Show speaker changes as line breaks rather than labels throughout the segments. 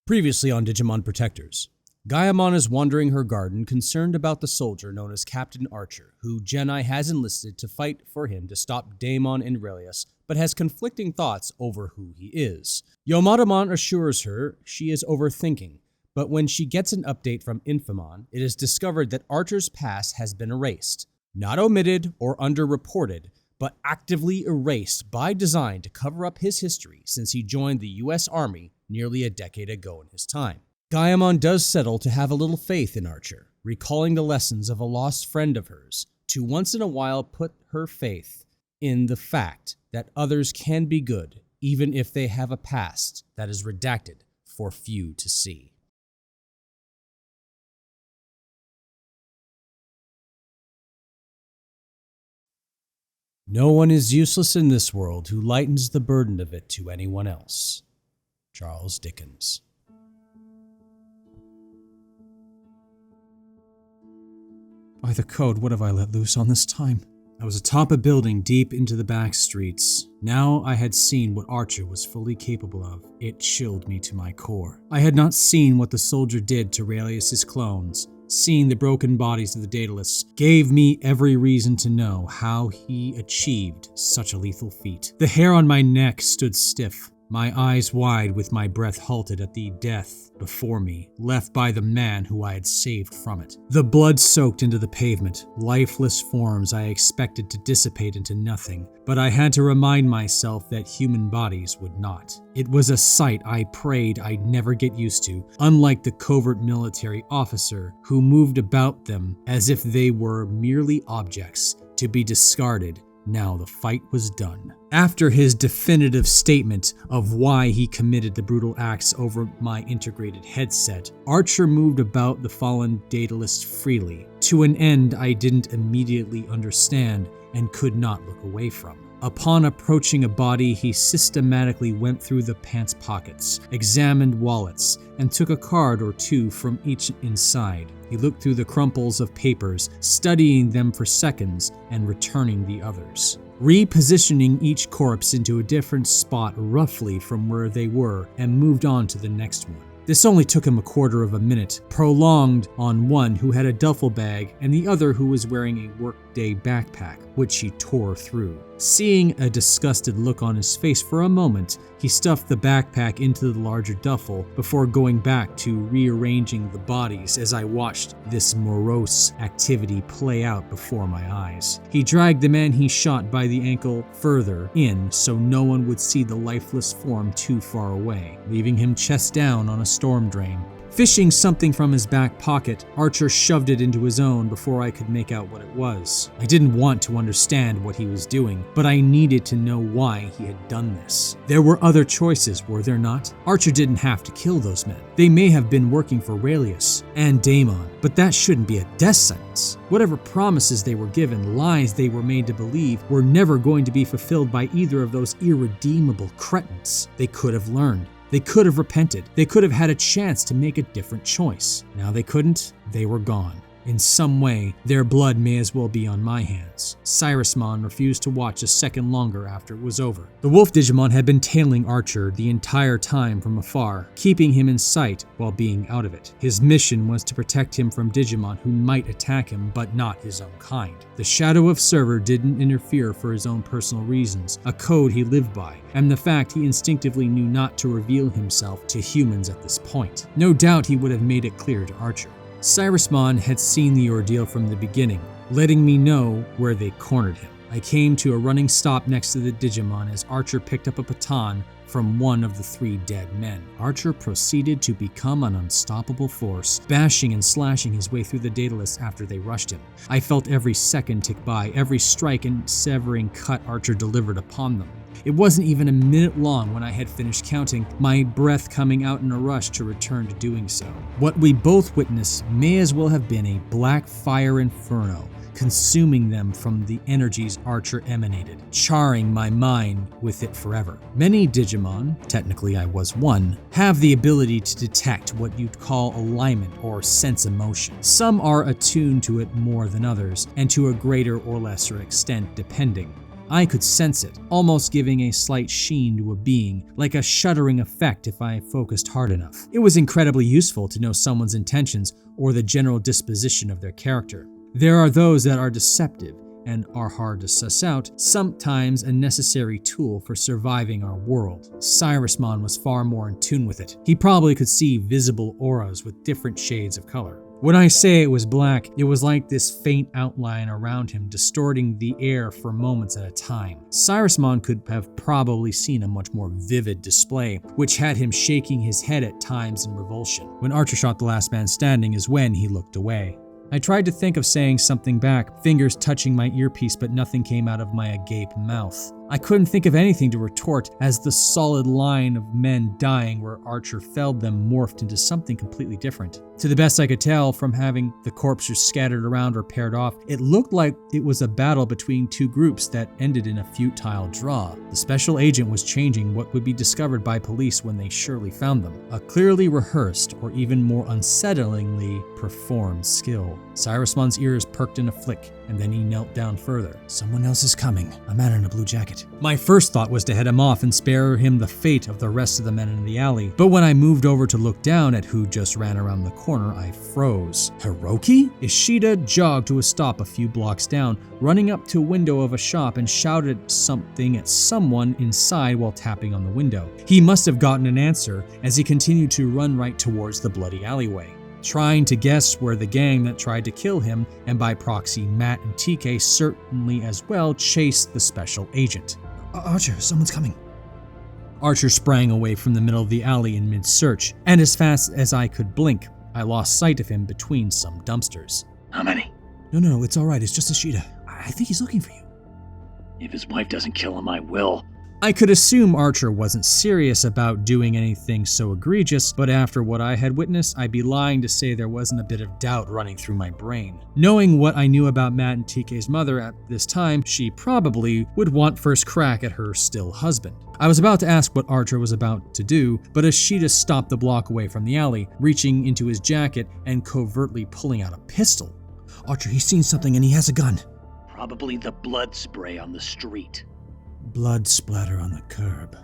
Previously on Digimon Protectors, Gaemon is wandering her garden concerned about the soldier known as Captain Archer, who Gennai has enlisted to fight for him to stop Daemon and Railius, but has conflicting thoughts over who he is. Yomadamon assures her she is overthinking, but when she gets an update from Infamon, it is discovered that Archer's past has been erased. Not omitted or underreported, but actively erased by design to cover up his history since he joined the US Army nearly a decade ago in his time. Gaemon does settle to have a little faith in Archer, recalling the lessons of a lost friend of hers, to once in a while put her faith in the fact that others can be good, even if they have a past that is redacted for few to see. No one is useless in this world who lightens the burden of it to anyone else. Charles Dickens. By the code, what have I let loose on this time? I was atop a building deep into the back streets. Now I had seen what Archer was fully capable of. It chilled me to my core. I had not seen what the soldier did to Railius' clones. Seeing the broken bodies of the Daedalus gave me every reason to know how he achieved such a lethal feat. The hair on my neck stood stiff, my eyes wide with my breath halted at the death before me, left by the man who I had saved from it. The blood soaked into the pavement, lifeless forms I expected to dissipate into nothing, but I had to remind myself that human bodies would not. It was a sight I prayed I'd never get used to, unlike the covert military officer who moved about them as if they were merely objects to be discarded. Now the fight was done. After his definitive statement of why he committed the brutal acts over my integrated headset, Archer moved about the fallen Daedalus freely, to an end I didn't immediately understand and could not look away from. Upon approaching a body, he systematically went through the pants pockets, examined wallets, and took a card or two from each inside. He looked through the crumples of papers, studying them for seconds and returning the others, repositioning each corpse into a different spot roughly from where they were, and moved on to the next one. This only took him a quarter of a minute, prolonged on one who had a duffel bag and the other who was wearing a workday backpack, which he tore through. Seeing a disgusted look on his face for a moment, he stuffed the backpack into the larger duffel before going back to rearranging the bodies as I watched this morose activity play out before my eyes. He dragged the man he shot by the ankle further in so no one would see the lifeless form too far away, leaving him chest down on a storm drain. Fishing something from his back pocket, Archer shoved it into his own before I could make out what it was. I didn't want to understand what he was doing, but I needed to know why he had done this. There were other choices, were there not? Archer didn't have to kill those men. They may have been working for Railius and Daemon, but that shouldn't be a death sentence. Whatever promises they were given, lies they were made to believe, were never going to be fulfilled by either of those irredeemable cretins. They could have learned. They could have repented. They could have had a chance to make a different choice. Now they couldn't. They were gone. In some way, their blood may as well be on my hands. Cyrusmon refused to watch a second longer after it was over. The wolf Digimon had been tailing Archer the entire time from afar, keeping him in sight while being out of it. His mission was to protect him from Digimon who might attack him, but not his own kind. The Shadow of Server didn't interfere for his own personal reasons, a code he lived by, and the fact he instinctively knew not to reveal himself to humans at this point. No doubt he would have made it clear to Archer. Cyrusmon had seen the ordeal from the beginning, letting me know where they cornered him. I came to a running stop next to the Digimon as Archer picked up a baton from one of the three dead men. Archer proceeded to become an unstoppable force, bashing and slashing his way through the Daedalus after they rushed him. I felt every second tick by, every strike and severing cut Archer delivered upon them. It wasn't even a minute long when I had finished counting, my breath coming out in a rush to return to doing so. What we both witnessed may as well have been a black fire inferno, consuming them from the energies Archer emanated, charring my mind with it forever. Many Digimon, technically I was one, have the ability to detect what you'd call alignment or sense emotion. Some are attuned to it more than others, and to a greater or lesser extent depending. I could sense it, almost giving a slight sheen to a being, like a shuddering effect if I focused hard enough. It was incredibly useful to know someone's intentions or the general disposition of their character. There are those that are deceptive and are hard to suss out, sometimes a necessary tool for surviving our world. Cyrusmon was far more in tune with it. He probably could see visible auras with different shades of color. When I say it was black, it was like this faint outline around him distorting the air for moments at a time. Cyrusmon could have probably seen a much more vivid display, which had him shaking his head at times in revulsion. When Archer shot the last man standing is when he looked away. I tried to think of saying something back, fingers touching my earpiece, but nothing came out of my agape mouth. I couldn't think of anything to retort as the solid line of men dying where Archer felled them morphed into something completely different. To the best I could tell from having the corpses scattered around or paired off, it looked like it was a battle between two groups that ended in a futile draw. The special agent was changing what would be discovered by police when they surely found them. A clearly rehearsed or even more unsettlingly performed skill. Cyrusmon's ears perked in a flick, and then he knelt down further. Someone else is coming. A man in a blue jacket. My first thought was to head him off and spare him the fate of the rest of the men in the alley, but when I moved over to look down at who just ran around the corner, I froze. Hiroki? Ishida jogged to a stop a few blocks down, running up to a window of a shop and shouted something at someone inside while tapping on the window. He must have gotten an answer as he continued to run right towards the bloody alleyway, trying to guess where the gang that tried to kill him, and by proxy Matt and TK certainly as well, chased the special agent. Archer, someone's coming. Archer sprang away from the middle of the alley in mid-search, and as fast as I could blink, I lost sight of him between some dumpsters.
How many?
No, it's alright, it's just Ishida. I think he's looking for you.
If his wife doesn't kill him, I will.
I could assume Archer wasn't serious about doing anything so egregious, but after what I had witnessed, I'd be lying to say there wasn't a bit of doubt running through my brain. Knowing what I knew about Matt and TK's mother at this time, she probably would want first crack at her still husband. I was about to ask what Archer was about to do, but Ishida stopped the block away from the alley, reaching into his jacket and covertly pulling out a pistol. Archer, he's seen something and he has a gun.
Probably the blood spray on the street.
Blood splatter on the curb.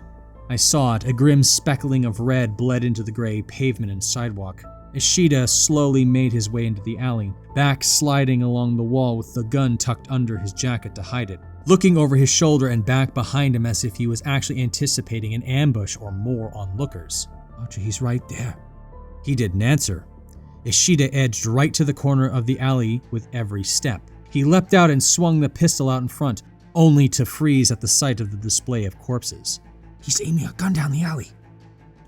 I saw it. A grim speckling of red bled into the gray pavement and sidewalk. Ishida slowly made his way into the alley, backsliding along the wall with the gun tucked under his jacket to hide it, looking over his shoulder and back behind him as if he was actually anticipating an ambush or more onlookers. Archer, he's right there. He didn't answer. Ishida edged right to the corner of the alley with every step. He leapt out and swung the pistol out in front, only to freeze at the sight of the display of corpses. He's aiming a gun down the alley.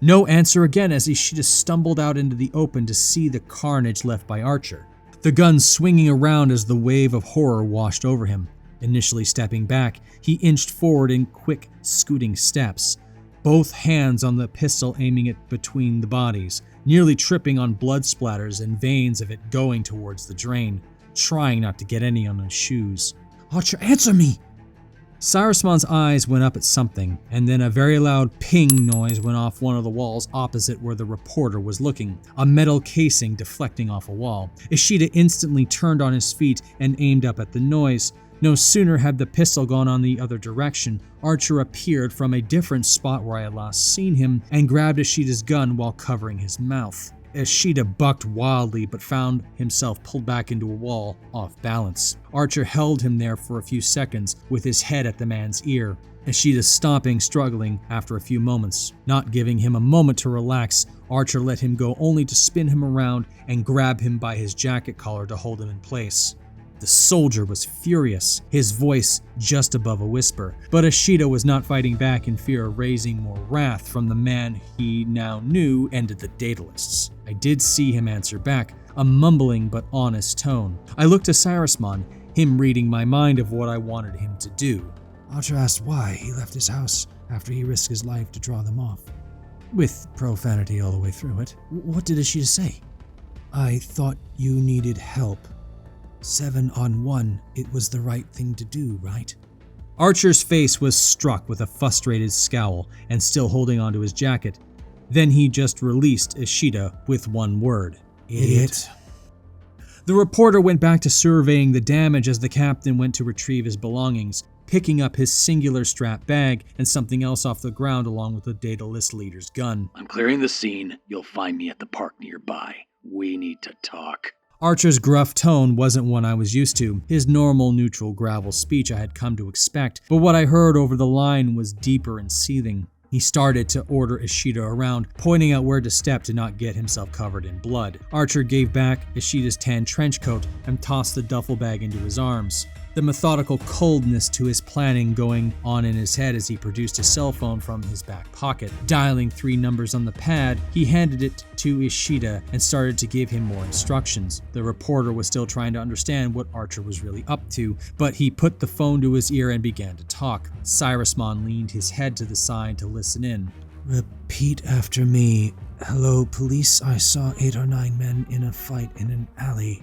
No answer again as Ishida stumbled out into the open to see the carnage left by Archer, the gun swinging around as the wave of horror washed over him. Initially stepping back, he inched forward in quick, scooting steps, both hands on the pistol aiming it between the bodies, nearly tripping on blood splatters and veins of it going towards the drain, trying not to get any on his shoes. Archer, answer me! Cyrusmon's eyes went up at something, and then a very loud ping noise went off one of the walls opposite where the reporter was looking, a metal casing deflecting off a wall. Ishida instantly turned on his feet and aimed up at the noise. No sooner had the pistol gone on the other direction, Archer appeared from a different spot where I had last seen him and grabbed Ishida's gun while covering his mouth. Ishida bucked wildly but found himself pulled back into a wall, off balance. Archer held him there for a few seconds with his head at the man's ear. Ishida stopping, struggling after a few moments. Not giving him a moment to relax, Archer let him go only to spin him around and grab him by his jacket collar to hold him in place. The soldier was furious, his voice just above a whisper, but Ishida was not fighting back in fear of raising more wrath from the man he now knew ended the Datalists. I did see him answer back, a mumbling but honest tone. I looked to Cyrusmon, him reading my mind of what I wanted him to do. Archer asked why he left his house after he risked his life to draw them off, with profanity all the way through it. What did Ishida say? I thought you needed help. 7-on-1, it was the right thing to do, right? Archer's face was struck with a frustrated scowl and still holding onto his jacket. Then he just released Ishida with one word. Idiot. The reporter went back to surveying the damage as the captain went to retrieve his belongings, picking up his singular strap bag and something else off the ground along with the Daedalus leader's gun.
I'm clearing the scene. You'll find me at the park nearby. We need to talk.
Archer's gruff tone wasn't one I was used to, his normal neutral gravel speech I had come to expect, but what I heard over the line was deeper and seething. He started to order Ishida around, pointing out where to step to not get himself covered in blood. Archer gave back Ishida's tan trench coat and tossed the duffel bag into his arms. The methodical coldness to his planning going on in his head as he produced his cell phone from his back pocket. Dialing 3 numbers on the pad, he handed it to Ishida and started to give him more instructions. The reporter was still trying to understand what Archer was really up to, but he put the phone to his ear and began to talk. Cyrusmon leaned his head to the side to listen in.
Repeat after me. Hello, police. I saw 8 or 9 men in a fight in an alley.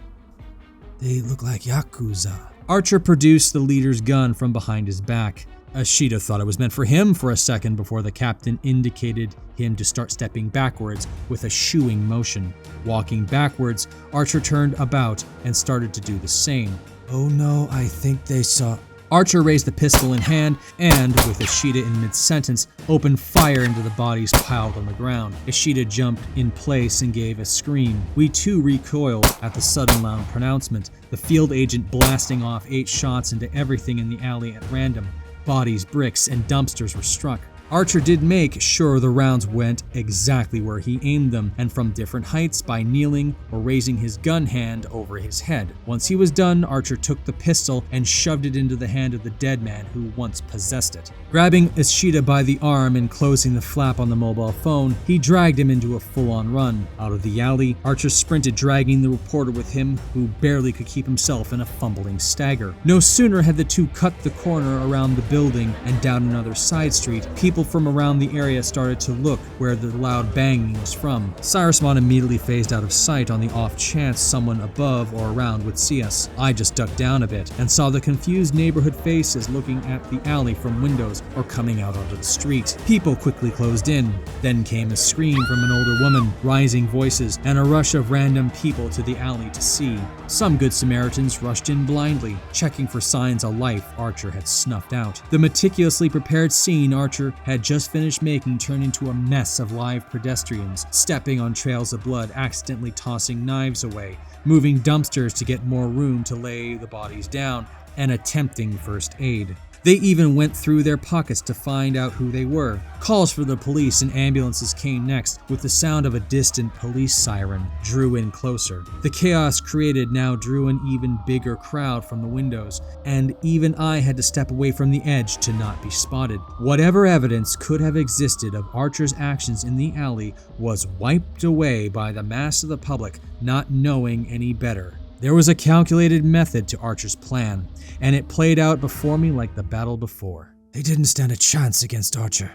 They look like Yakuza.
Archer produced the leader's gun from behind his back. Ishida thought it was meant for him for a second before the captain indicated him to start stepping backwards with a shooing motion. Walking backwards, Archer turned about and started to do the same.
Oh no, I think they saw...
Archer raised the pistol in hand and, with Ishida in mid-sentence, opened fire into the bodies piled on the ground. Ishida jumped in place and gave a scream. We too recoiled at the sudden loud pronouncement, the field agent blasting off 8 shots into everything in the alley at random. Bodies, bricks, and dumpsters were struck. Archer did make sure the rounds went exactly where he aimed them, and from different heights by kneeling or raising his gun hand over his head. Once he was done, Archer took the pistol and shoved it into the hand of the dead man who once possessed it. Grabbing Ishida by the arm and closing the flap on the mobile phone, he dragged him into a full-on run. Out of the alley, Archer sprinted, dragging the reporter with him, who barely could keep himself in a fumbling stagger. No sooner had the two cut the corner around the building and down another side street, people from around the area started to look where the loud banging was from. Cyrusmon immediately phased out of sight on the off chance someone above or around would see us. I just ducked down a bit and saw the confused neighborhood faces looking at the alley from windows or coming out onto the street. People quickly closed in. Then came a scream from an older woman, rising voices, and a rush of random people to the alley to see. Some good Samaritans rushed in blindly, checking for signs of life Archer had snuffed out. The meticulously prepared scene Archer had just finished making turned into a mess of live pedestrians, stepping on trails of blood, accidentally tossing knives away, moving dumpsters to get more room to lay the bodies down, and attempting first aid. They even went through their pockets to find out who they were. Calls for the police and ambulances came next, with the sound of a distant police siren drew in closer. The chaos created now drew an even bigger crowd from the windows, and even I had to step away from the edge to not be spotted. Whatever evidence could have existed of Archer's actions in the alley was wiped away by the mass of the public not knowing any better. There was a calculated method to Archer's plan, and it played out before me like the battle before.
They didn't stand a chance against Archer,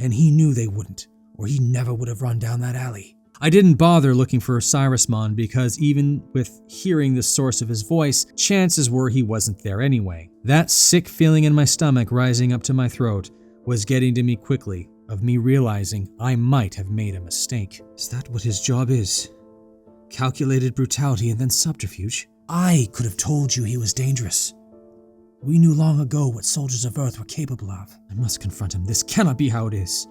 and he knew they wouldn't, or he never would have run down that alley.
I didn't bother looking for Cyrusmon because even with hearing the source of his voice, chances were he wasn't there anyway. That sick feeling in my stomach rising up to my throat was getting to me quickly, of me realizing I might have made a mistake.
Is that what his job is? Calculated brutality and then subterfuge? I could have told you he was dangerous. We knew long ago what soldiers of Earth were capable of.
I must confront him. This cannot be how it is.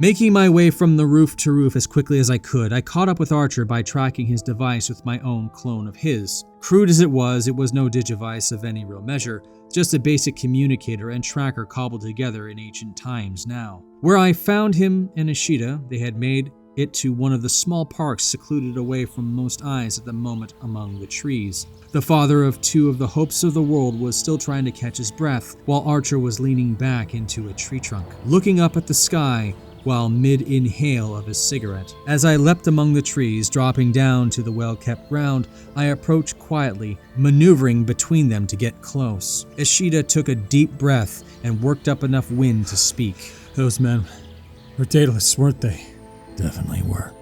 Making my way from the roof to roof as quickly as I could, I caught up with Archer by tracking his device with my own clone of his. Crude as it was no digivice of any real measure, just a basic communicator and tracker cobbled together in ancient times now. Where I found him and Ishida, they had made it to one of the small parks secluded away from most eyes at the moment among the trees. The father of 2 of the hopes of the world was still trying to catch his breath, while Archer was leaning back into a tree trunk, looking up at the sky while mid-inhale of his cigarette. As I leapt among the trees, dropping down to the well-kept ground, I approached quietly, maneuvering between them to get close. Ishida took a deep breath and worked up enough wind to speak.
Those men were Daedalus, weren't they? Definitely were.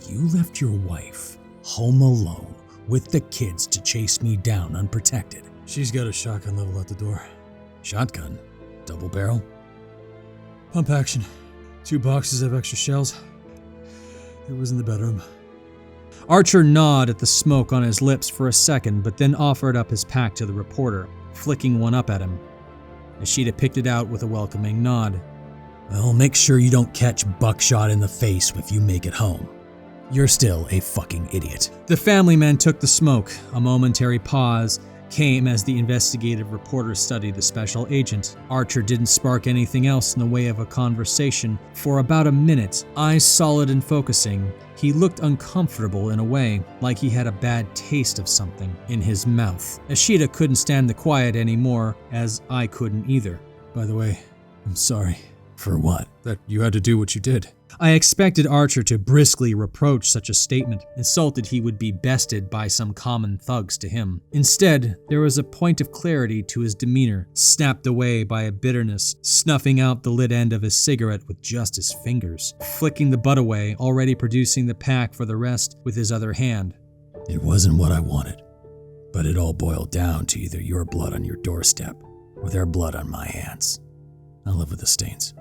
You left your wife home alone with the kids to chase me down unprotected. She's got a shotgun level at the door. Shotgun? Double barrel? Pump action. 2 boxes of extra shells. It was in the bedroom.
Archer gnawed at the smoke on his lips for a second, but then offered up his pack to the reporter, flicking one up at him. Ishida picked it out with a welcoming nod.
Well, make sure you don't catch buckshot in the face if you make it home. You're still a fucking idiot.
The family man took the smoke. A momentary pause came as the investigative reporter studied the special agent. Archer didn't spark anything else in the way of a conversation for about a minute, eyes solid and focusing. He looked uncomfortable in a way, like he had a bad taste of something in his mouth. Ishida couldn't stand the quiet anymore, as I couldn't either.
By the way, I'm sorry.
For what?
That you had to do what you did.
I expected Archer to briskly reproach such a statement, insulted he would be bested by some common thugs to him. Instead, there was a point of clarity to his demeanor, snapped away by a bitterness, snuffing out the lit end of his cigarette with just his fingers, flicking the butt away, already producing the pack for the rest with his other hand.
It wasn't what I wanted, but it all boiled down to either your blood on your doorstep or their blood on my hands. I'll live with the stains.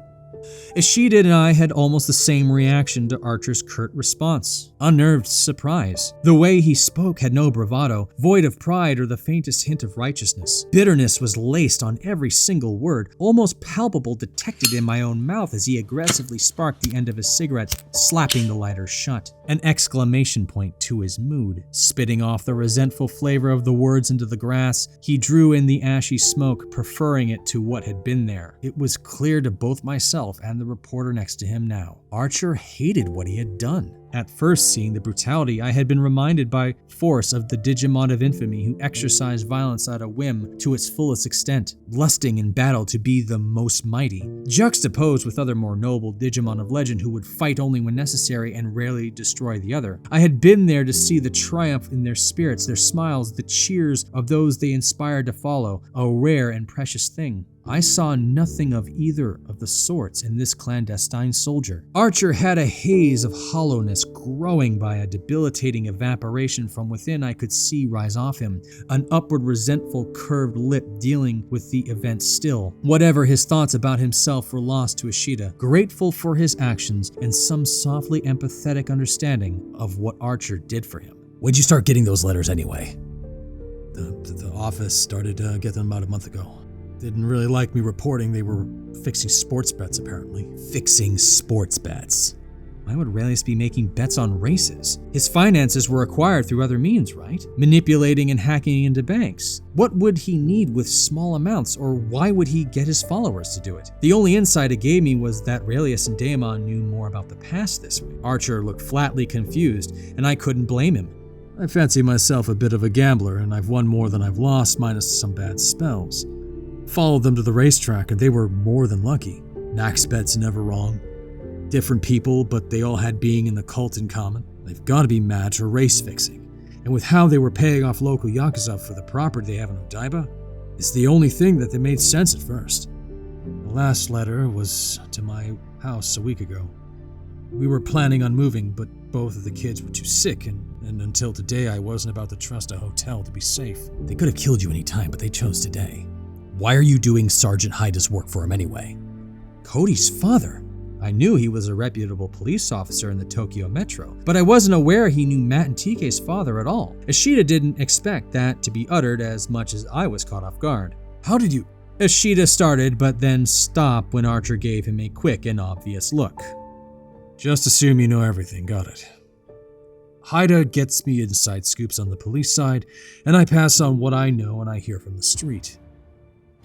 Ishida and I had almost the same reaction to Archer's curt response. Unnerved surprise. The way he spoke had no bravado, void of pride or the faintest hint of righteousness. Bitterness was laced on every single word, almost palpable detected in my own mouth as he aggressively sparked the end of his cigarette, slapping the lighter shut. An exclamation point to his mood. Spitting off the resentful flavor of the words into the grass, he drew in the ashy smoke, preferring it to what had been there. It was clear to both myself and the reporter next to him now. Archer hated what he had done. At first seeing the brutality, I had been reminded by force of the Digimon of infamy who exercised violence at a whim to its fullest extent, lusting in battle to be the most mighty, juxtaposed with other more noble Digimon of legend who would fight only when necessary and rarely destroy the other. I had been there to see the triumph in their spirits, their smiles, the cheers of those they inspired to follow, a rare and precious thing. I saw nothing of either of the sorts in this clandestine soldier. Archer had a haze of hollowness growing by a debilitating evaporation from within I could see rise off him, an upward resentful curved lip dealing with the event still. Whatever his thoughts about himself were lost to Ishida, grateful for his actions and some softly empathetic understanding of what Archer did for him.
When'd you start getting those letters anyway?
The office started to get them about a month ago. Didn't really like me reporting they were fixing sports bets, apparently.
Fixing sports bets?
Why would Railius be making bets on races? His finances were acquired through other means, right? Manipulating and hacking into banks. What would he need with small amounts, or why would he get his followers to do it? The only insight it gave me was that Railius and Daemon knew more about the past this way. Archer looked flatly confused, and I couldn't blame him. I fancy myself a bit of a gambler, and I've won more than I've lost, minus some bad spells. Followed them to the racetrack, and they were more than lucky. Max bet's never wrong. Different people, but they all had being in the cult in common. They've got to be match or race fixing. And with how they were paying off local Yakuza for the property they have in Odaiba, it's the only thing that made sense at first. The last letter was to my house a week ago. We were planning on moving, but both of the kids were too sick, and until today I wasn't about to trust a hotel to be safe.
They could have killed you any time, but they chose today. Why are you doing Sergeant Haida's work for him anyway?
Cody's father. I knew he was a reputable police officer in the Tokyo Metro, but I wasn't aware he knew Matt and TK's father at all. Ishida didn't expect that to be uttered as much as I was caught off guard. How did you? Ishida started, but then stopped when Archer gave him a quick and obvious look. Just assume you know everything, got it. Haida gets me inside scoops on the police side, and I pass on what I know and I hear from the street.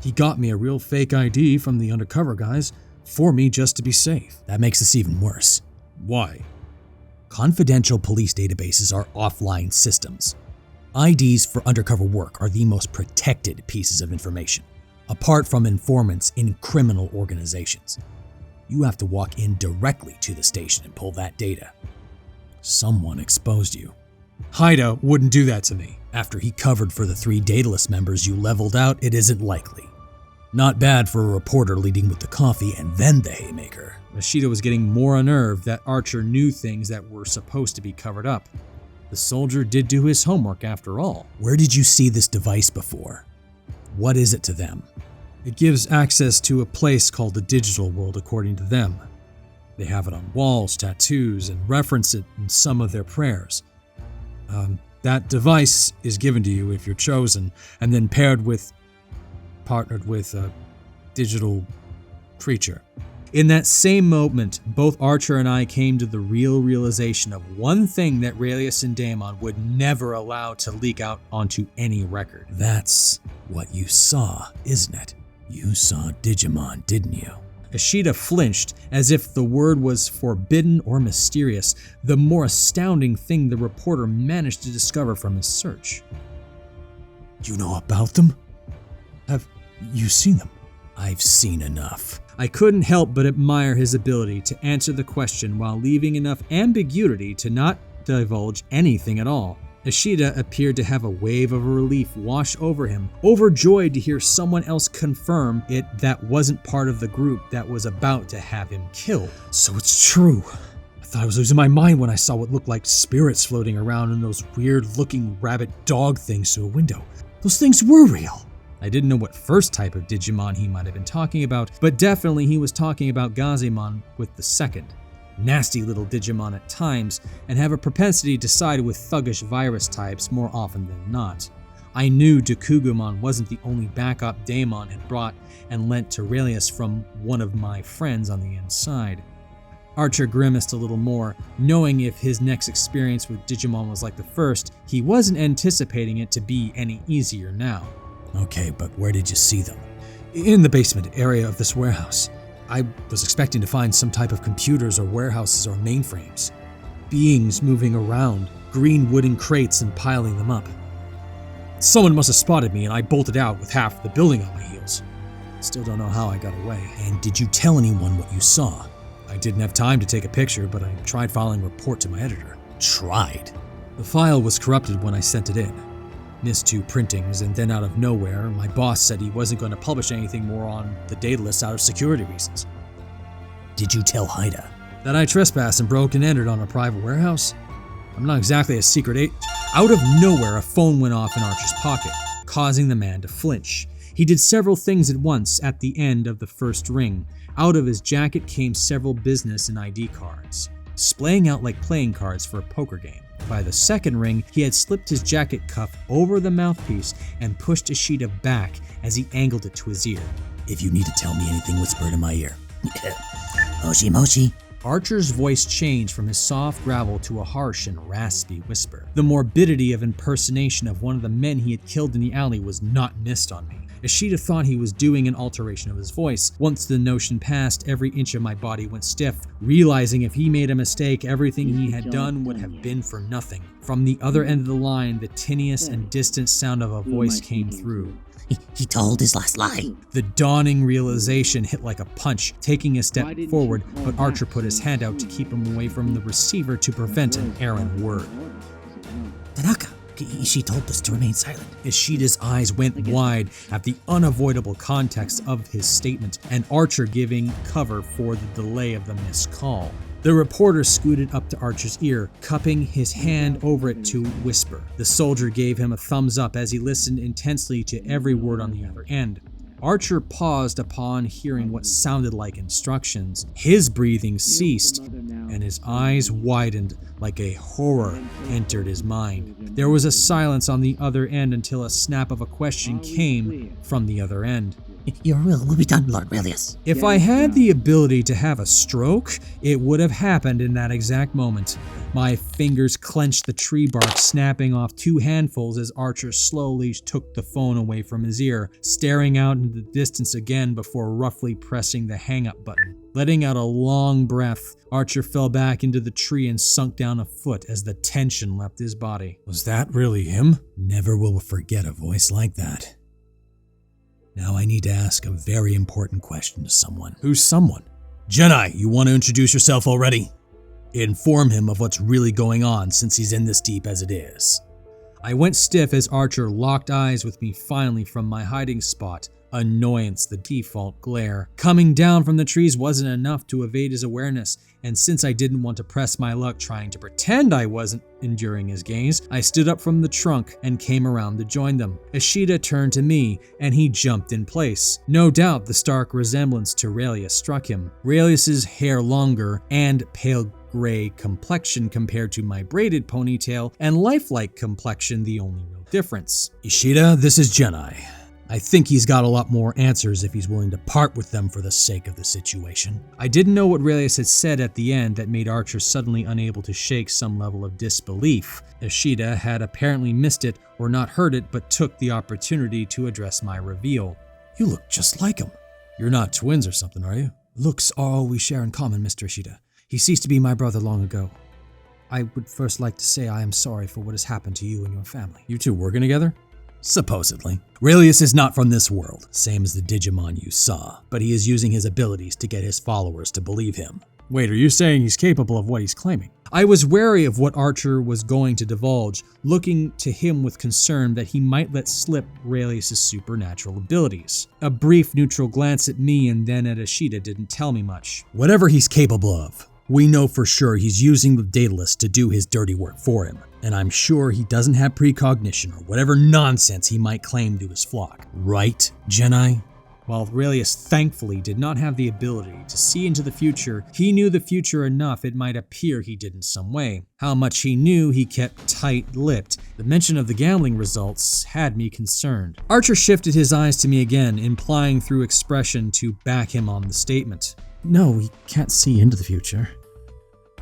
He got me a real fake ID from the undercover guys for me just to be safe.
That makes this even worse.
Why?
Confidential police databases are offline systems. IDs for undercover work are the most protected pieces of information, apart from informants in criminal organizations. You have to walk in directly to the station and pull that data. Someone exposed you.
Haida wouldn't do that to me.
After he covered for the 3 Daedalus members you leveled out, it isn't likely. Not bad for a reporter leading with the coffee and then the haymaker.
Ishida was getting more unnerved that Archer knew things that were supposed to be covered up. The soldier did do his homework after all.
Where did you see this device before? What is it to them?
It gives access to a place called the digital world according to them. They have it on walls, tattoos, and reference it in some of their prayers.
That device is given to you if you're chosen, and then partnered with a digital creature.
In that same moment, both Archer and I came to the realization of one thing that Railius and Daemon would never allow to leak out onto any record.
That's what you saw, isn't it? You saw Digimon, didn't you?
Ishida flinched, as if the word was forbidden or mysterious, the more astounding thing the reporter managed to discover from his search.
You know about them? Have you seen them? I've seen enough.
I couldn't help but admire his ability to answer the question while leaving enough ambiguity to not divulge anything at all. Ishida appeared to have a wave of relief wash over him, overjoyed to hear someone else confirm it that wasn't part of the group that was about to have him killed.
So it's true. I thought I was losing my mind when I saw what looked like spirits floating around in those weird-looking rabbit dog things through a window. Those things were real.
I didn't know what first type of Digimon he might have been talking about, but definitely he was talking about Gazemon with the second. Nasty little Digimon at times, and have a propensity to side with thuggish virus types more often than not. I knew Dakugumon wasn't the only backup Daemon had brought and lent to Railius from one of my friends on the inside. Archer grimaced a little more, knowing if his next experience with Digimon was like the first, he wasn't anticipating it to be any easier now.
Okay, but where did you see them?
In the basement area of this warehouse.
I was expecting to find some type of computers or warehouses or mainframes. Beings moving around, green wooden crates and piling them up.
Someone must have spotted me and I bolted out with half the building on my heels. Still don't know how I got away.
And did you tell anyone what you saw?
I didn't have time to take a picture, but I tried filing a report to my editor.
Tried?
The file was corrupted when I sent it in. Missed 2 printings, and then out of nowhere, my boss said he wasn't going to publish anything more on the data list out of security reasons.
Did you tell Haida?
That I trespassed and broke and entered on a private warehouse? I'm not exactly a secret agent. Out of nowhere, a phone went off in Archer's pocket, causing the man to flinch. He did several things at once at the end of the first ring. Out of his jacket came several business and ID cards, splaying out like playing cards for a poker game. By the second ring, he had slipped his jacket cuff over the mouthpiece and pushed Ishida back as he angled it to his ear.
If you need to tell me anything, whisper it in my ear. Moshi Moshi.
Archer's voice changed from his soft gravel to a harsh and raspy whisper. The morbidity of impersonation of one of the men he had killed in the alley was not missed on me. Ishida thought he was doing an alteration of his voice. Once the notion passed, every inch of my body went stiff, realizing if he made a mistake, everything he had done would have been for nothing. From the other end of the line, the tinniest and distant sound of a voice came through.
He told his last lie.
The dawning realization hit like a punch, taking a step forward, but Archer put his hand out to keep him away from the receiver to prevent an errant word.
Tanaka, she told us to remain silent.
Ishida's eyes went wide at the unavoidable context of his statement, and Archer giving cover for the delay of the missed call. The reporter scooted up to Archer's ear, cupping his hand over it to whisper. The soldier gave him a thumbs up as he listened intensely to every word on the other end. Archer paused upon hearing what sounded like instructions. His breathing ceased, and his eyes widened like a horror entered his mind. There was a silence on the other end until a snap of a question came from the other end.
Your will be done, Lord Railius.
If I had the ability to have a stroke, it would have happened in that exact moment. My fingers clenched the tree bark, snapping off 2 handfuls as Archer slowly took the phone away from his ear, staring out into the distance again before roughly pressing the hang-up button. Letting out a long breath, Archer fell back into the tree and sunk down a foot as the tension left his body.
Was that really him? Never will forget a voice like that. Now I need to ask a very important question to someone.
Who's someone?
Gennai, you want to introduce yourself already? Inform him of what's really going on since he's in this deep as it is.
I went stiff as Archer locked eyes with me finally from my hiding spot. Annoyance, the default glare. Coming down from the trees wasn't enough to evade his awareness, and since I didn't want to press my luck trying to pretend I wasn't enduring his gaze, I stood up from the trunk and came around to join them. Ishida turned to me, and he jumped in place. No doubt the stark resemblance to Railius struck him. Railius's hair longer and pale gray complexion compared to my braided ponytail, and lifelike complexion the only real difference.
Ishida, this is Gennai. I think he's got a lot more answers if he's willing to part with them for the sake of the situation.
I didn't know what Railius had said at the end that made Archer suddenly unable to shake some level of disbelief. Ishida had apparently missed it or not heard it, but took the opportunity to address my reveal.
You look just like him.
You're not twins or something, are you?
Looks are all we share in common, Mr. Ishida. He ceased to be my brother long ago. I would first like to say I am sorry for what has happened to you and your family.
You two working together?
Supposedly. Railius is not from this world, same as the Digimon you saw, but he is using his abilities to get his followers to believe him.
Wait, are you saying he's capable of what he's claiming? I was wary of what Archer was going to divulge, looking to him with concern that he might let slip Railius' supernatural abilities. A brief neutral glance at me and then at Ishida didn't tell me much.
Whatever he's capable of, we know for sure he's using the Daedalus to do his dirty work for him, and I'm sure he doesn't have precognition or whatever nonsense he might claim to his flock. Right, Gennai?
While Railius thankfully did not have the ability to see into the future, he knew the future enough it might appear he did in some way. How much he knew he kept tight-lipped. The mention of the gambling results had me concerned. Archer shifted his eyes to me again, implying through expression to back him on the statement.
No, he can't see into the future.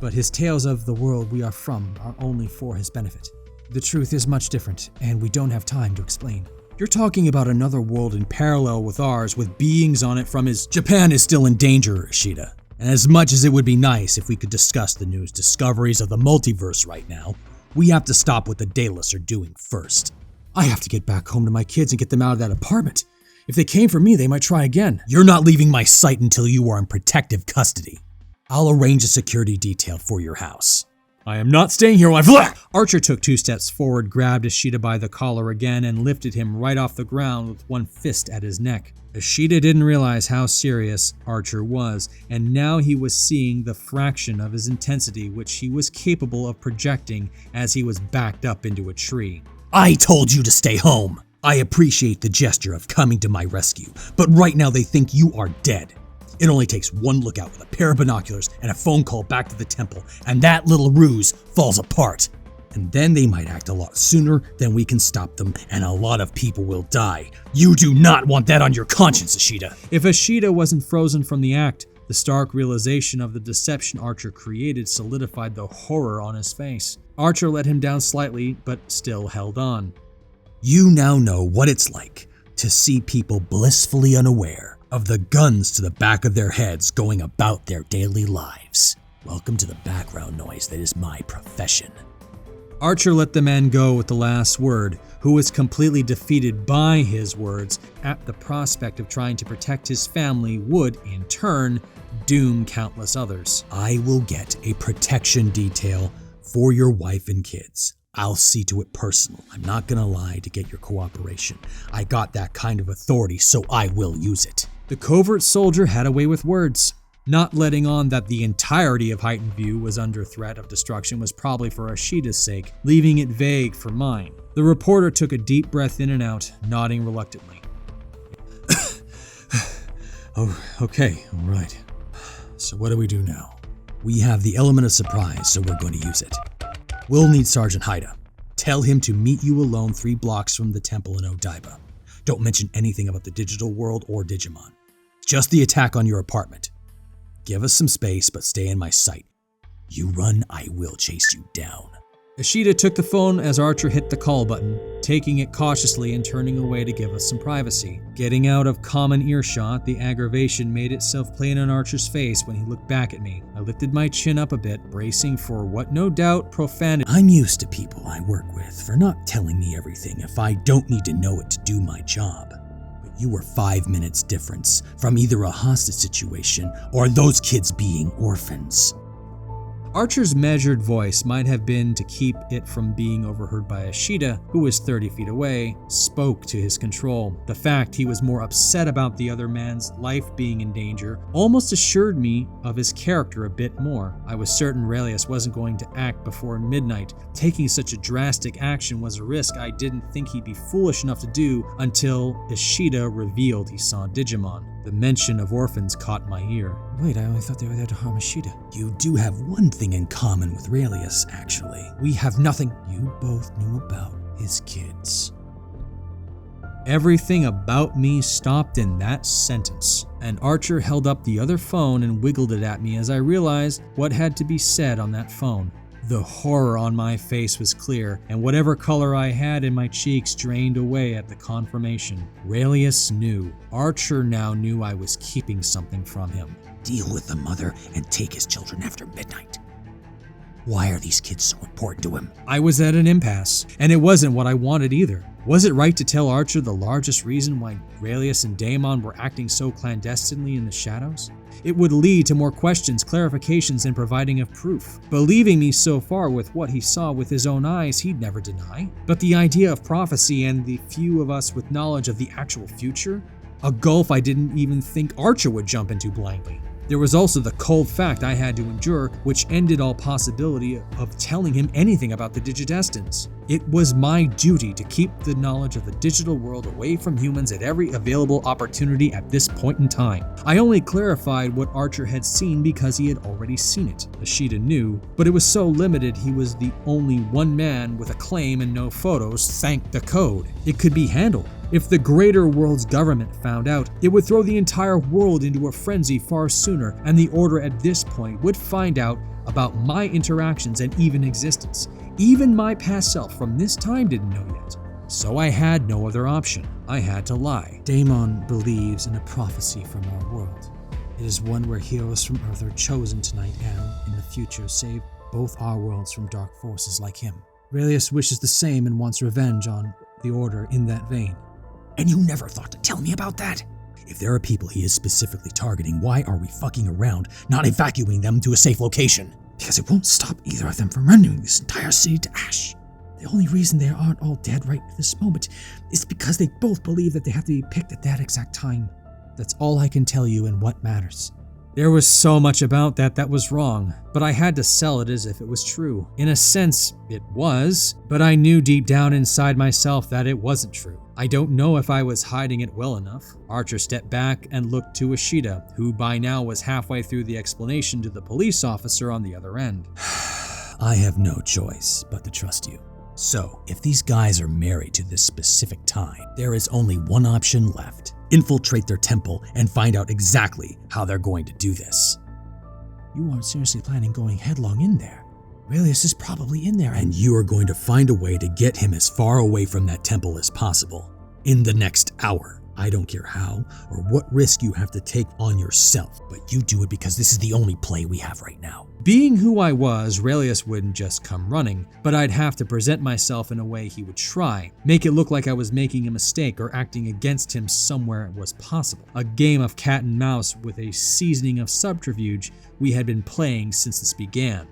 But his tales of the world we are from are only for his benefit. The truth is much different, and we don't have time to explain. You're talking about another world in parallel with ours, with beings on it from his...
Japan is still in danger, Ishida. And as much as it would be nice if we could discuss the newest discoveries of the multiverse right now, we have to stop what the Daedalus are doing first.
I have to get back home to my kids and get them out of that apartment. If they came for me, they might try again.
You're not leaving my sight until you are in protective custody. I'll arrange a security detail for your house.
I am not staying here while Archer took 2 steps forward, grabbed Ishida by the collar again, and lifted him right off the ground with one fist at his neck. Ishida didn't realize how serious Archer was, and now he was seeing the fraction of his intensity which he was capable of projecting as he was backed up into a tree.
I told you to stay home! I appreciate the gesture of coming to my rescue, but right now they think you are dead. It only takes one lookout with a pair of binoculars and a phone call back to the temple, and that little ruse falls apart. And then they might act a lot sooner than we can stop them, and a lot of people will die. You do not want that on your conscience, Ishida.
If Ishida wasn't frozen from the act, the stark realization of the deception Archer created solidified the horror on his face. Archer let him down slightly, but still held on.
You now know what it's like to see people blissfully unaware of the guns to the back of their heads going about their daily lives. Welcome to the background noise that is my profession.
Archer let the man go with the last word, who was completely defeated by his words at the prospect of trying to protect his family would, in turn, doom countless others.
I will get a protection detail for your wife and kids. I'll see to it personal. I'm not gonna lie to get your cooperation. I got that kind of authority, so I will use it.
The covert soldier had a way with words. Not letting on that the entirety of Heightened View was under threat of destruction was probably for Ishida's sake, leaving it vague for mine. The reporter took a deep breath in and out, nodding reluctantly.
Oh, okay, all right. So what do we do now? We have the element of surprise, so we're going to use it. We'll need Sergeant Haida. Tell him to meet you alone 3 blocks from the temple in Odaiba. Don't mention anything about the digital world or Digimon. Just the attack on your apartment. Give us some space, but stay in my sight. You run, I will chase you down.
Ishida took the phone as Archer hit the call button, taking it cautiously and turning away to give us some privacy. Getting out of common earshot, the aggravation made itself plain on Archer's face when he looked back at me. I lifted my chin up a bit, bracing for what no doubt profanity.
I'm used to people I work with for not telling me everything if I don't need to know it to do my job. But you were 5 minutes difference from either a hostage situation or those kids being orphans.
Archer's measured voice might have been to keep it from being overheard by Ishida, who was 30 feet away, spoke to his control. The fact he was more upset about the other man's life being in danger almost assured me of his character a bit more. I was certain Railius wasn't going to act before midnight. Taking such a drastic action was a risk I didn't think he'd be foolish enough to do until Ishida revealed he saw Digimon. The mention of orphans caught my ear.
Wait, I only thought they were there to harm Ishida. You do have one thing in common with Railius, actually.
We have nothing.
You both knew about his kids.
Everything about me stopped in that sentence, and Archer held up the other phone and wiggled it at me as I realized what had to be said on that phone. The horror on my face was clear, and whatever color I had in my cheeks drained away at the confirmation. Railius knew. Archer now knew I was keeping something from him.
Deal with the mother and take his children after midnight. Why are these kids so important to him?
I was at an impasse, and it wasn't what I wanted either. Was it right to tell Archer the largest reason why Railius and Daemon were acting so clandestinely in the shadows? It would lead to more questions, clarifications, and providing of proof. Believing me so far with what he saw with his own eyes, he'd never deny. But the idea of prophecy and the few of us with knowledge of the actual future? A gulf I didn't even think Archer would jump into blindly. There was also the cold fact I had to endure, which ended all possibility of telling him anything about the DigiDestines. It was my duty to keep the knowledge of the digital world away from humans at every available opportunity at this point in time. I only clarified what Archer had seen because he had already seen it. Ishida knew, but it was so limited he was the only one man with a claim and no photos, thank the code. It could be handled. If the greater world's government found out, it would throw the entire world into a frenzy far sooner, and the Order at this point would find out about my interactions and even existence. Even my past self from this time didn't know yet. So I had no other option. I had to lie.
Daemon believes in a prophecy from our world. It is one where heroes from Earth are chosen tonight and, in the future, save both our worlds from dark forces like him. Railius wishes the same and wants revenge on the Order in that vein. And you never thought to tell me about that? If there are people he is specifically targeting, why are we fucking around, not evacuating them to a safe location? Because it won't stop either of them from rendering this entire city to ash. The only reason they aren't all dead right at this moment is because they both believe that they have to be picked at that exact time. That's all I can tell you and what matters.
There was so much about that was wrong, but I had to sell it as if it was true. In a sense, it was, but I knew deep down inside myself that it wasn't true. I don't know if I was hiding it well enough. Archer stepped back and looked to Ishida, who by now was halfway through the explanation to the police officer on the other end.
I have no choice but to trust you. So, if these guys are married to this specific time, there is only one option left. Infiltrate their temple and find out exactly how they're going to do this. You aren't seriously planning going headlong in there. Railius is probably in there, and you are going to find a way to get him as far away from that temple as possible. In the next hour. I don't care how or what risk you have to take on yourself, but you do it because this is the only play we have right now.
Being who I was, Railius wouldn't just come running, but I'd have to present myself in a way he would try, make it look like I was making a mistake or acting against him somewhere it was possible. A game of cat and mouse with a seasoning of subterfuge we had been playing since this began.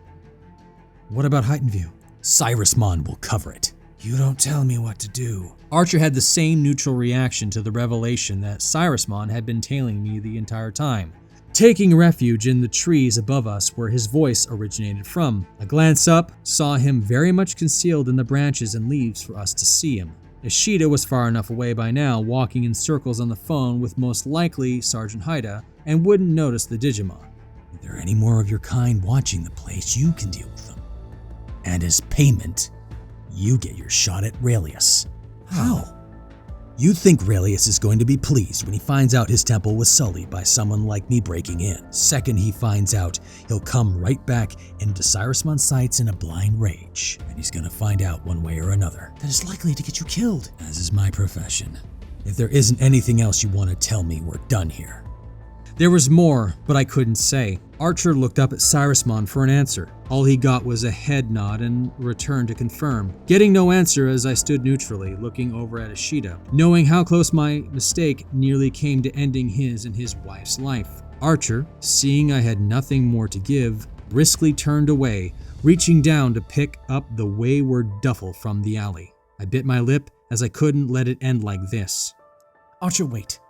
What about Heightened View? Cyrusmon will cover it. You don't tell me what to do.
Archer had the same neutral reaction to the revelation that Cyrusmon had been tailing me the entire time, taking refuge in the trees above us where his voice originated from. A glance up saw him very much concealed in the branches and leaves for us to see him. Ishida was far enough away by now, walking in circles on the phone with most likely Sergeant Haida, and wouldn't notice the Digimon.
If there are any more of your kind watching the place, you can deal with them. And as payment, you get your shot at Railius. How? You think Railius is going to be pleased when he finds out his temple was sullied by someone like me breaking in. Second he finds out, he'll come right back into Cyrusmon's sights in a blind rage. And he's gonna find out one way or another that is likely to get you killed, as is my profession. If there isn't anything else you want to tell me, we're done here.
There was more, but I couldn't say. Archer looked up at Cyrusmon for an answer. All he got was a head nod and returned to confirm. Getting no answer as I stood neutrally, looking over at Ishida, knowing how close my mistake nearly came to ending his and his wife's life. Archer, seeing I had nothing more to give, briskly turned away, reaching down to pick up the wayward duffel from the alley. I bit my lip as I couldn't let it end like this.
Archer, wait.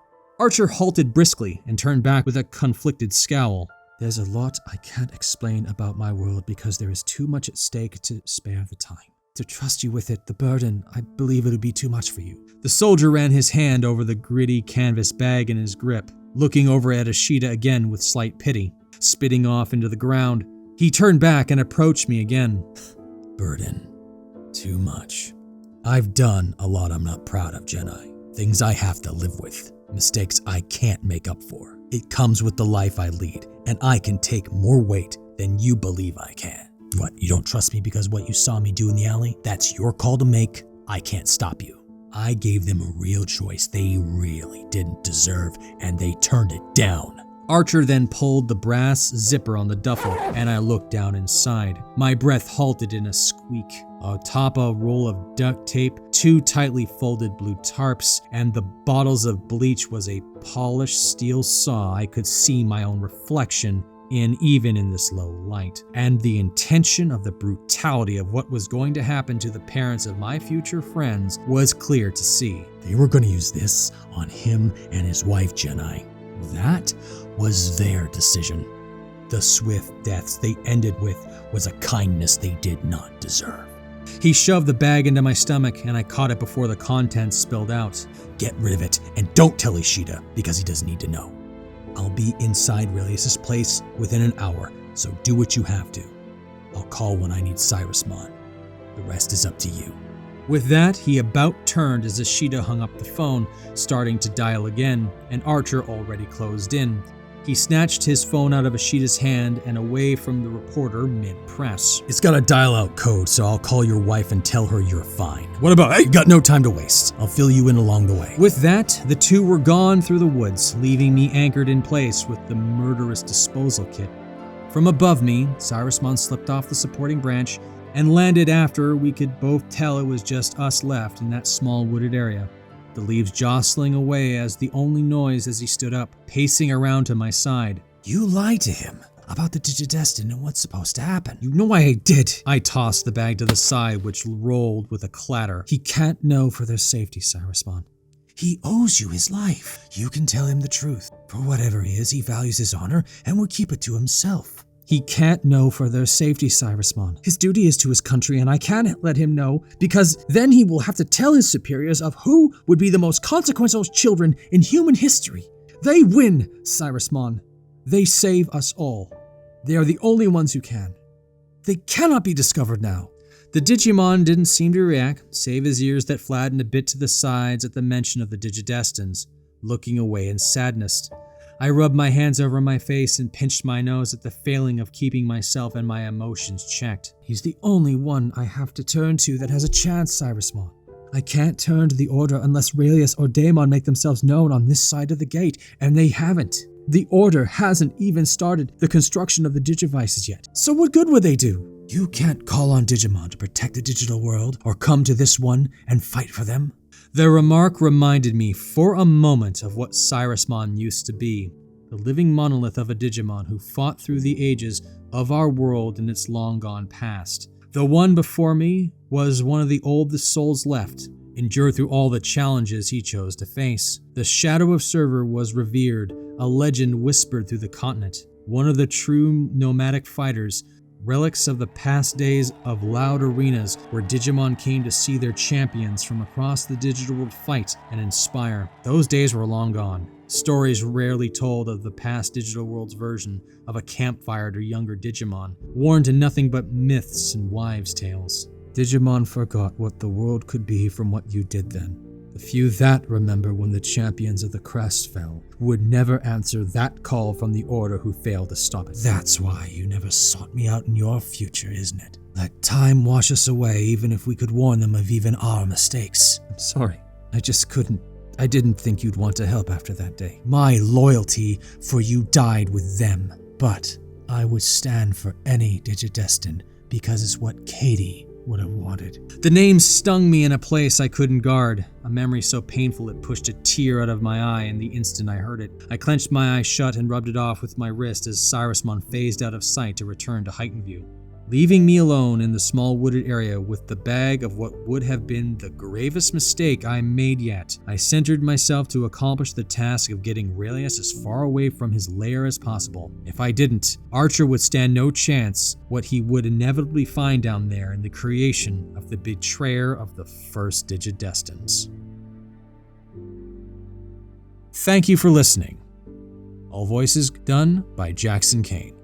Archer halted briskly and turned back with a conflicted scowl.
There's a lot I can't explain about my world because there is too much at stake to spare the time. To trust you with it, the burden, I believe it would be too much for you.
The soldier ran his hand over the gritty canvas bag in his grip. looking over at Ashita again with slight pity. Spitting off into the ground, he turned back and approached me again.
Burden. Too much. I've done a lot I'm not proud of, Gennai. Things I have to live with. Mistakes I can't make up for. It comes with the life I lead, and I can take more weight than you believe I can. What, you don't trust me because what you saw me do in the alley? That's your call to make. I can't stop you. I gave them a real choice they really didn't deserve, and they turned it down.
Archer then pulled the brass zipper on the duffel, and I looked down inside. My breath halted in a squeak. Atop a roll of duct tape, 2 tightly folded blue tarps, and the bottles of bleach was a polished steel saw I could see my own reflection in, even in this low light. And the intention of the brutality of what was going to happen to the parents of my future friends was clear to see.
They were going to use this on him and his wife, Gennai. That was their decision. The swift deaths they ended with was a kindness they did not deserve.
He shoved the bag into my stomach, and I caught it before the contents spilled out.
Get rid of it, and don't tell Ishida, because he doesn't need to know. I'll be inside Railius' place within an hour, so do what you have to. I'll call when I need Cyrusmon. The rest is up to you.
With that, he about turned as Ishida hung up the phone, starting to dial again, and Archer already closed in. He snatched his phone out of Ishida's hand and away from the reporter mid-press.
It's got a dial-out code, so I'll call your wife and tell her you're fine. What about, hey, got no time to waste. I'll fill you in along the way.
With that, the two were gone through the woods, leaving me anchored in place with the murderous disposal kit. From above me, Cyrusmon slipped off the supporting branch and landed after we could both tell it was just us left in that small wooded area. The leaves jostling away as the only noise as he stood up, pacing around to my side.
You lied to him about the DigiDestined and what's supposed to happen.
You know I did. I tossed the bag to the side, which rolled with a clatter. He can't know for their safety, Cyrusmon.
He owes you his life. You can tell him the truth. For whatever he is, he values his honor and will keep it to himself.
He can't know for their safety, Cyrusmon. His duty is to his country, and I can't let him know, because then he will have to tell his superiors of who would be the most consequential children in human history. They win, Cyrusmon. They save us all. They are the only ones who can. They cannot be discovered now. The Digimon didn't seem to react, save his ears that flattened a bit to the sides at the mention of the DigiDestins, looking away in sadness. I rubbed my hands over my face and pinched my nose at the failing of keeping myself and my emotions checked. He's the only one I have to turn to that has a chance, Cyrusmon. I can't turn to the Order unless Railius or Daemon make themselves known on this side of the gate, and they haven't. The Order hasn't even started the construction of the Digivices yet, so what good would they do?
You can't call on Digimon to protect the digital world or come to this one and fight for them?
The remark reminded me for a moment of what Cyrusmon used to be, the living monolith of a Digimon who fought through the ages of our world in its long-gone past. The one before me was one of the oldest souls left, endured through all the challenges he chose to face. The Shadow of Server was revered, a legend whispered through the continent, one of the true nomadic fighters, relics of the past days of loud arenas where Digimon came to see their champions from across the digital world fight and inspire. Those days were long gone. Stories rarely told of the past digital world's version of a campfire to younger Digimon, worn to nothing but myths and wives' tales. Digimon forgot what the world could be from what you did then. The few that remember when the champions of the crest fell would never answer that call from the Order who failed to stop it.
That's why you never sought me out in your future, isn't it? Let time wash us away even if we could warn them of even our mistakes.
I'm sorry. I just couldn't. I didn't think you'd want to help after that day.
My loyalty for you died with them, but I would stand for any DigiDestined because it's what Katie would have wanted.
The name stung me in a place I couldn't guard, a memory so painful it pushed a tear out of my eye in the instant I heard it. I clenched my eyes shut and rubbed it off with my wrist as Cyrusmon phased out of sight to return to heightened view, leaving me alone in the small wooded area with the bag of what would have been the gravest mistake I made yet. I centered myself to accomplish the task of getting Railius as far away from his lair as possible. If I didn't, Archer would stand no chance what he would inevitably find down there in the creation of the betrayer of the first DigiDestins. Thank you for listening. All voices done by Jackson Kane.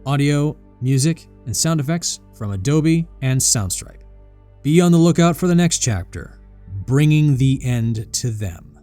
Audio, music, and sound effects from Adobe and Soundscape. Be on the lookout for the next chapter, Bringing the End to Them.